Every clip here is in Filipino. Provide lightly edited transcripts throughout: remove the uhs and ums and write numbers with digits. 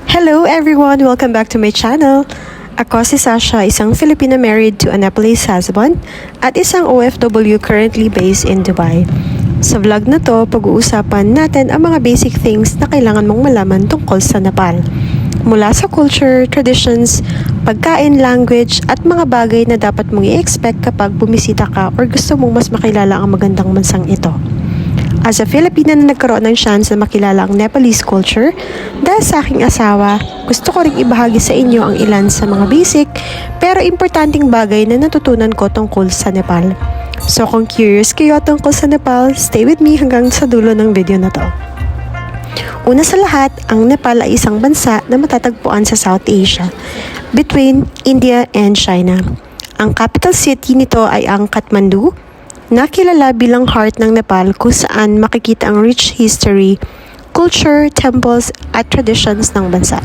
Hello everyone! Welcome back to my channel. Ako si Sasha, isang Filipina married to a Nepalese husband at isang OFW currently based in Dubai. Sa vlog na to, pag-uusapan natin ang mga basic things na kailangan mong malaman tungkol sa Nepal. Mula sa culture, traditions, pagkain, language, at mga bagay na dapat mong i-expect kapag bumisita ka or gusto mong mas makilala ang magandang bansang ito. As a Filipina na nagkaroon ng chance na makilala ang Nepalese culture, dahil sa aking asawa, gusto ko rin ibahagi sa inyo ang ilan sa mga basic pero importanteng bagay na natutunan ko tungkol sa Nepal. So kung curious kayo tungkol sa Nepal, stay with me hanggang sa dulo ng video na to. Una sa lahat, ang Nepal ay isang bansa na matatagpuan sa South Asia, between India and China. Ang capital city nito ay ang Kathmandu, na kilala bilang heart ng Nepal kung saan makikita ang rich history, culture, temples at traditions ng bansa.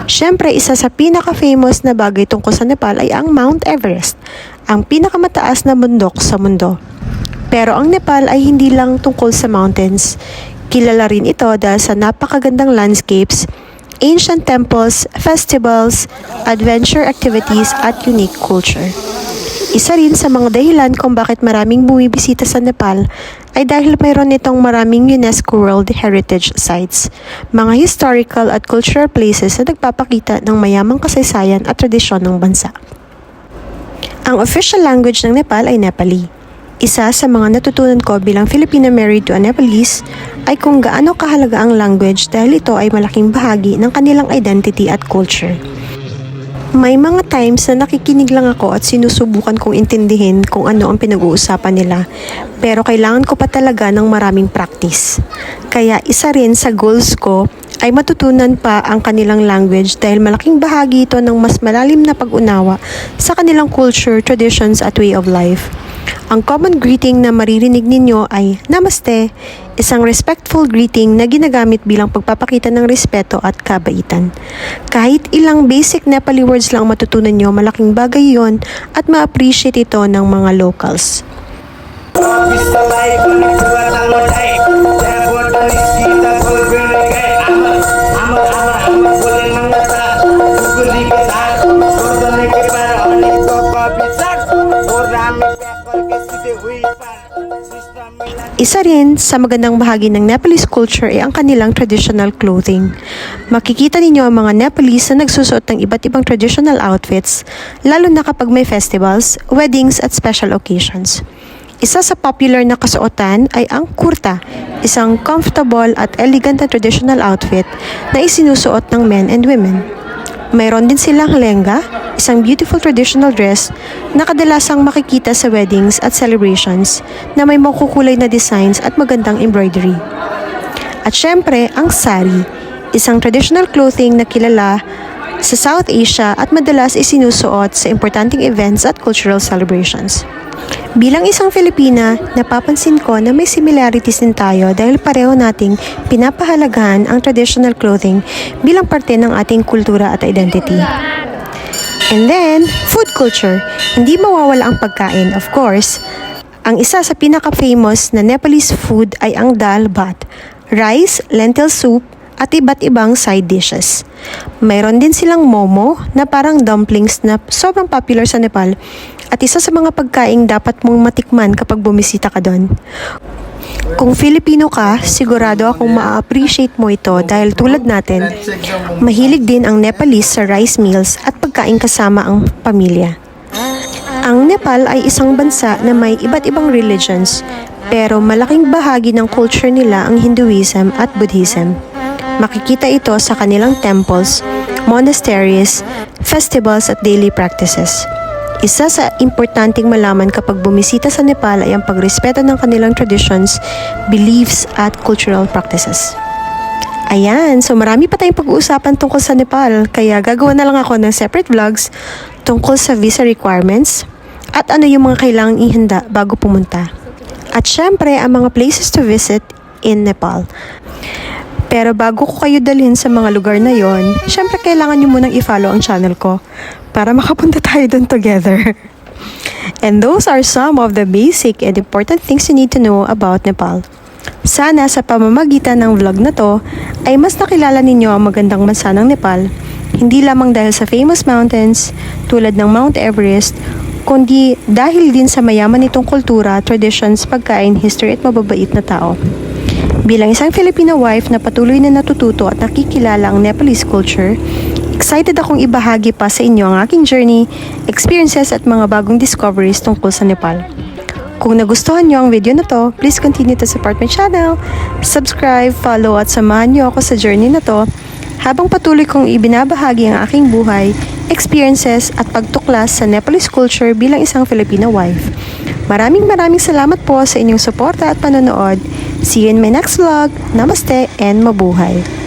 Siyempre, isa sa pinaka-famous na bagay tungkol sa Nepal ay ang Mount Everest, ang pinakamataas na bundok sa mundo. Pero ang Nepal ay hindi lang tungkol sa mountains. Kilala rin ito dahil sa napakagandang landscapes, ancient temples, festivals, adventure activities at unique culture. Isa rin sa mga dahilan kung bakit maraming bumibisita sa Nepal ay dahil mayroon nitong maraming UNESCO World Heritage Sites, mga historical at cultural places na nagpapakita ng mayamang kasaysayan at tradisyon ng bansa. Ang official language ng Nepal ay Nepali. Isa sa mga natutunan ko bilang Filipina married to a Nepalese ay kung gaano kahalaga ang language dahil ito ay malaking bahagi ng kanilang identity at culture. May mga times na nakikinig lang ako at sinusubukan kong intindihin kung ano ang pinag-uusapan nila, pero kailangan ko pa talaga ng maraming practice. Kaya isa rin sa goals ko ay matutunan pa ang kanilang language dahil malaking bahagi ito ng mas malalim na pag-unawa sa kanilang culture, traditions at way of life. Ang common greeting na maririnig ninyo ay Namaste, isang respectful greeting na ginagamit bilang pagpapakita ng respeto at kabaitan. Kahit ilang basic Nepali words lang matutunan nyo, malaking bagay yon at ma-appreciate ito ng mga locals. Isa rin sa magandang bahagi ng Nepalese culture ay ang kanilang traditional clothing. Makikita ninyo ang mga Nepalese na nagsusuot ng iba't ibang traditional outfits, lalo na kapag may festivals, weddings at special occasions. Isa sa popular na kasuotan ay ang kurta, isang comfortable at elegant na traditional outfit na isinusuot ng men and women. Mayroon din silang lengga, isang beautiful traditional dress na kadalasang makikita sa weddings at celebrations na may makukulay na designs at magandang embroidery. At syempre, ang sari, isang traditional clothing na kilala sa South Asia at madalas isinusuot sa importanteng events at cultural celebrations. Bilang isang Filipina, napapansin ko na may similarities din tayo dahil pareho nating pinapahalagahan ang traditional clothing bilang parte ng ating kultura at identity. And then, food culture. Hindi mawawala ang pagkain, of course. Ang isa sa pinaka-famous na Nepalese food ay ang dal bhat, rice, lentil soup, at iba't ibang side dishes. Mayroon din silang momo na parang dumplings na sobrang popular sa Nepal at isa sa mga pagkaing dapat mong matikman kapag bumisita ka doon. Kung Filipino ka, sigurado akong ma-appreciate mo ito dahil tulad natin, mahilig din ang Nepalese sa rice meals at pagkain kasama ang pamilya. Ang Nepal ay isang bansa na may iba't ibang religions, pero malaking bahagi ng culture nila ang Hinduism at Buddhism. Makikita ito sa kanilang temples, monasteries, festivals at daily practices. Isa sa importanteng malaman kapag bumisita sa Nepal ay ang pagrespeto ng kanilang traditions, beliefs at cultural practices. Ayan, so marami pa tayong pag-uusapan tungkol sa Nepal, kaya gagawa na lang ako ng separate vlogs tungkol sa visa requirements at ano yung mga kailangang ihanda bago pumunta. At syempre, ang mga places to visit in Nepal. Pero bago ko kayo dalhin sa mga lugar na yon, syempre kailangan nyo munang i-follow ang channel ko para makapunta tayo dun together. And those are some of the basic and important things you need to know about Nepal. Sana sa pamamagitan ng vlog na to ay mas nakilala ninyo ang magandang bansa ng Nepal, hindi lamang dahil sa famous mountains tulad ng Mount Everest, kundi dahil din sa mayaman nitong kultura, traditions, pagkain, history at mababait na tao. Bilang isang Filipino wife na patuloy na natututo at nakikilala ang Nepalese culture, excited akong ibahagi pa sa inyo ang aking journey, experiences at mga bagong discoveries tungkol sa Nepal. Kung nagustuhan nyo ang video na to, please continue to support my channel, subscribe, follow at samahan nyo ako sa journey na to habang patuloy kong ibinabahagi ang aking buhay, experiences at pagtuklas sa Nepalese culture bilang isang Filipino wife. Maraming salamat po sa inyong suporta at panonood. See you in my next vlog. Namaste and mabuhay!